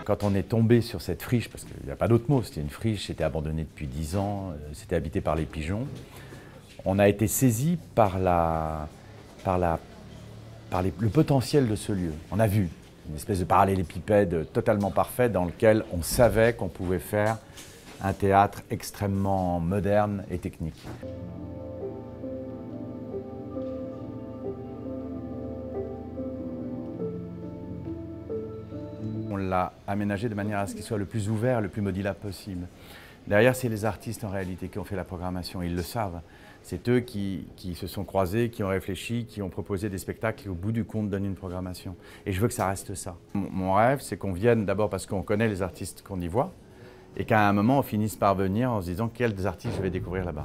quand on est tombé sur cette friche, parce qu'il n'y a pas d'autre mot, c'était une friche, c'était abandonné depuis 10 ans, c'était habité par les pigeons, on a été saisi par le potentiel de ce lieu. On a vu une espèce de parallélépipède totalement parfait dans lequel on savait qu'on pouvait faire un théâtre extrêmement moderne et technique. On l'a aménagé de manière à ce qu'il soit le plus ouvert, le plus modulable possible. Derrière, c'est les artistes en réalité qui ont fait la programmation, ils le savent. C'est eux qui se sont croisés, qui ont réfléchi, qui ont proposé des spectacles qui, au bout du compte, donnent une programmation. Et je veux que ça reste ça. Mon rêve, c'est qu'on vienne d'abord parce qu'on connaît les artistes qu'on y voit, et qu'à un moment, on finisse par venir en se disant quels artistes je vais découvrir là-bas.